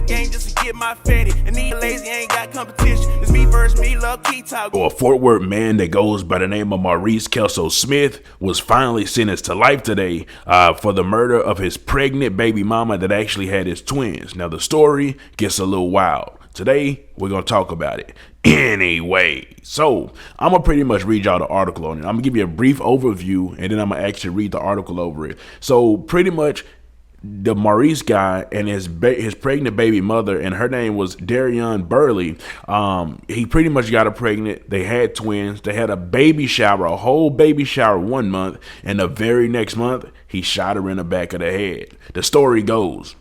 game just to get my fatty. And these lazy ain't got competition. It's me versus me, love key talk. A Fort Worth man that goes by the name of Maurice Kelso Smith was finally sentenced to life today for the murder of his pregnant baby mama that actually had his twins. Now the story gets a little wild. Today, we're going to talk about it. Anyway, so I'm going to pretty much read y'all the article on it. I'm going to give you a brief overview, and then I'm going to actually read the article over it. So pretty much, the Maurice guy and his pregnant baby mother, and her name was Darian Burley. He pretty much got her pregnant. They had twins. They had a baby shower, a whole baby shower 1 month, and the very next month, he shot her in the back of the head. The story goes,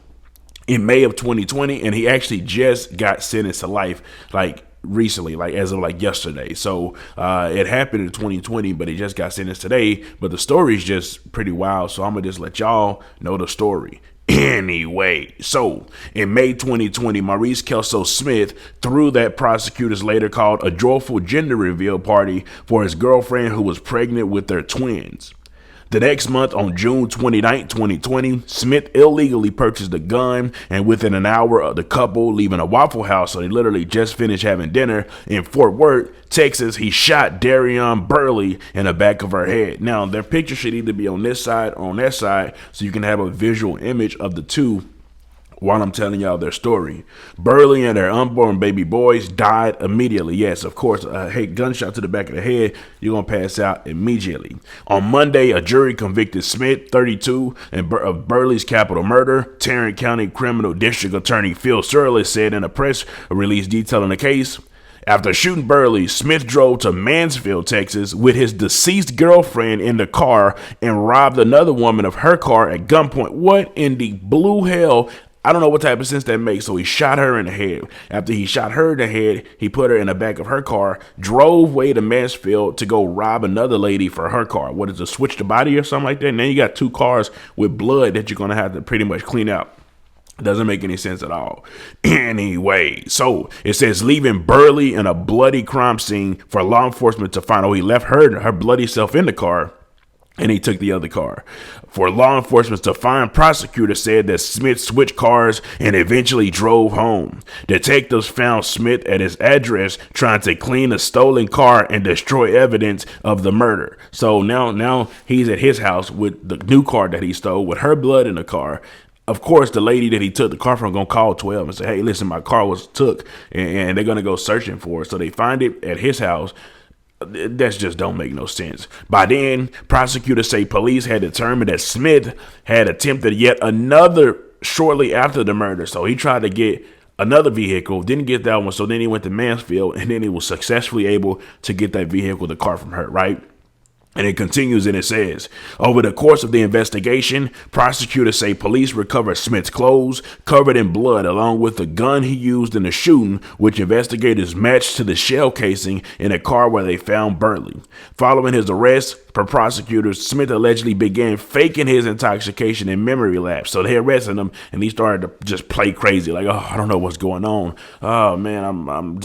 in May of 2020, and he actually just got sentenced to life like recently, like as of like yesterday. So it happened in 2020, but he just got sentenced today. But the story is just pretty wild, so I'm gonna just let y'all know the story. Anyway, so in May 2020, Maurice Kelso Smith threw that prosecutors later called a joyful gender reveal party for his girlfriend who was pregnant with their twins. The next month, on June 29, 2020, Smith illegally purchased a gun, and within an hour of the couple leaving a Waffle House, so they literally just finished having dinner in Fort Worth, Texas, he shot Darian Burley in the back of her head. Now, their picture should either be on this side or on that side, so you can have a visual image of the two while I'm telling y'all their story. Burley and their unborn baby boys died immediately. Yes, of course, a gunshot to the back of the head, you're going to pass out immediately. On Monday, a jury convicted Smith, 32, of Burley's capital murder. Tarrant County Criminal District Attorney Phil Surley said in a press release detailing the case, after shooting Burley, Smith drove to Mansfield, Texas with his deceased girlfriend in the car and robbed another woman of her car at gunpoint. What in the blue hell? I don't know what type of sense that makes. So he shot her in the head. After he shot her in the head, he put her in the back of her car, drove away to Mansfield to go rob another lady for her car. What is it, switch the body or something like that? And then you got two cars with blood that you're going to have to pretty much clean out. It doesn't make any sense at all. Anyway, so it says leaving Burley in a bloody crime scene for law enforcement to find. Oh, he left her bloody self in the car, and he took the other car. For law enforcement to find, prosecutors said that Smith switched cars and eventually drove home. Detectives found Smith at his address trying to clean a stolen car and destroy evidence of the murder. So now he's at his house with the new car that he stole with her blood in the car. Of course, the lady that he took the car from gonna call 12 and say, hey, listen, my car was took, and they're gonna go searching for it. So they find it at his house. That just don't make no sense. By then, prosecutors say police had determined that Smith had attempted yet another shortly after the murder. So he tried to get another vehicle, didn't get that one. So then he went to Mansfield, and then he was successfully able to get that vehicle, the car from her, right? And it continues and it says, over the course of the investigation, prosecutors say police recovered Smith's clothes covered in blood along with the gun he used in the shooting, which investigators matched to the shell casing in a car where they found Burley. Following his arrest, per prosecutors, Smith allegedly began faking his intoxication and memory lapse. So they arrested him and he started to just play crazy. Like, oh, I don't know what's going on. Oh man, I'm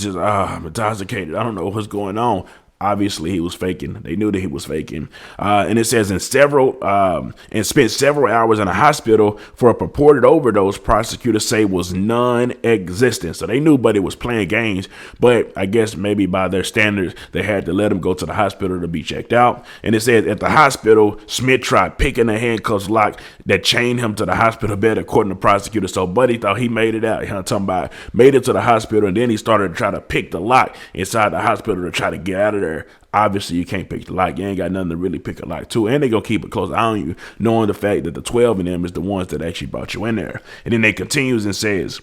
intoxicated. I don't know what's going on. Obviously, he was faking. They knew that he was faking. And it says and spent several hours in a hospital for a purported overdose prosecutors say was non-existent. So they knew Buddy was playing games, but I guess maybe by their standards, they had to let him go to the hospital to be checked out. And it says at the hospital, Smith tried picking the handcuffs lock that chained him to the hospital bed, according to prosecutors. So Buddy thought he made it out. I'm talking about made it to the hospital, and then he started to try to pick the lock inside the hospital to try to get out of there. Obviously, you can't pick the lock. You ain't got nothing to really pick a lock to. And they're going to keep it close on you, knowing the fact that the 12 of them is the ones that actually brought you in there. And then they continues and says,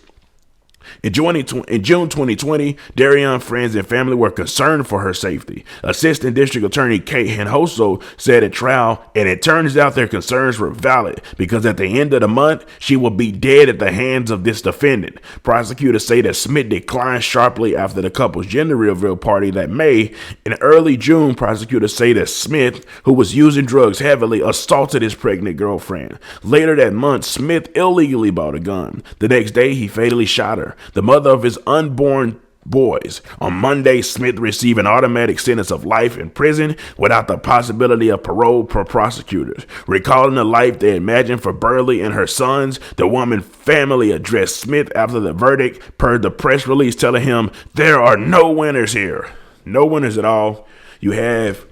in June 2020, Darian's friends and family were concerned for her safety. Assistant District Attorney Kate Hinoso said at trial, and it turns out their concerns were valid because at the end of the month, she will be dead at the hands of this defendant. Prosecutors say that Smith declined sharply after the couple's gender reveal party that May. In early June, prosecutors say that Smith, who was using drugs heavily, assaulted his pregnant girlfriend. Later that month, Smith illegally bought a gun. The next day, he fatally shot her. The mother of his unborn boys. On Monday, Smith received an automatic sentence of life in prison without the possibility of parole per prosecutors. Recalling the life they imagined for Burley and her sons, the woman family addressed Smith after the verdict per the press release, telling him, "There are no winners here." No winners at all. You have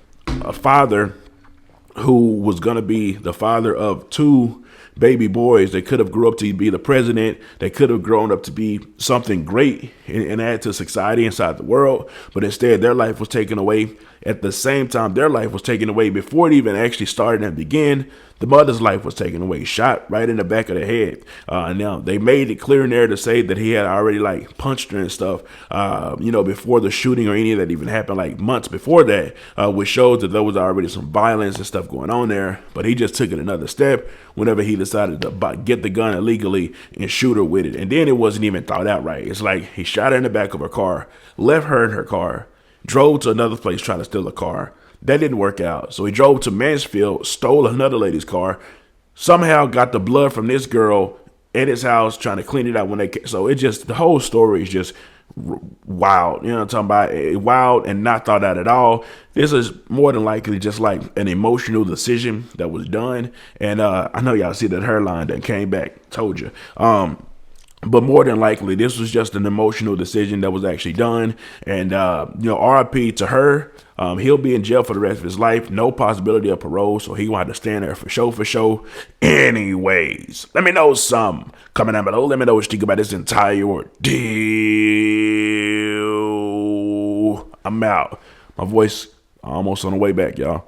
a father who was going to be the father of two baby boys. They could have grew up to be the president. They could have grown up to be something great and add to society inside the world. But instead, their life was taken away. At the same time, their life was taken away before it even actually started and began. The mother's life was taken away, shot right in the back of the head. Now, they made it clear in there to say that he had already punched her and stuff, before the shooting or any of that even happened, months before that, which shows that there was already some violence and stuff going on there. But he just took it another step whenever he decided to get the gun illegally and shoot her with it. And then it wasn't even thought out right. It's like he shot her in the back of her car, left her in her car, drove to another place trying to steal a car. That didn't work out. So he drove to Mansfield, stole another lady's car, somehow got the blood from this girl at his house, trying to clean it out when they came. So the whole story is just wild. You know what I'm talking about? Wild and not thought out at all. This is more than likely just like an emotional decision that was done. And I know y'all see that hairline that came back. Told you. But more than likely, this was just an emotional decision that was actually done. And, RIP to her. He'll be in jail for the rest of his life. No possibility of parole. So he will have to stand there for show. Anyways, let me know something. Comment down below. Let me know what you think about this entire ordeal. I'm out. My voice almost on the way back, y'all.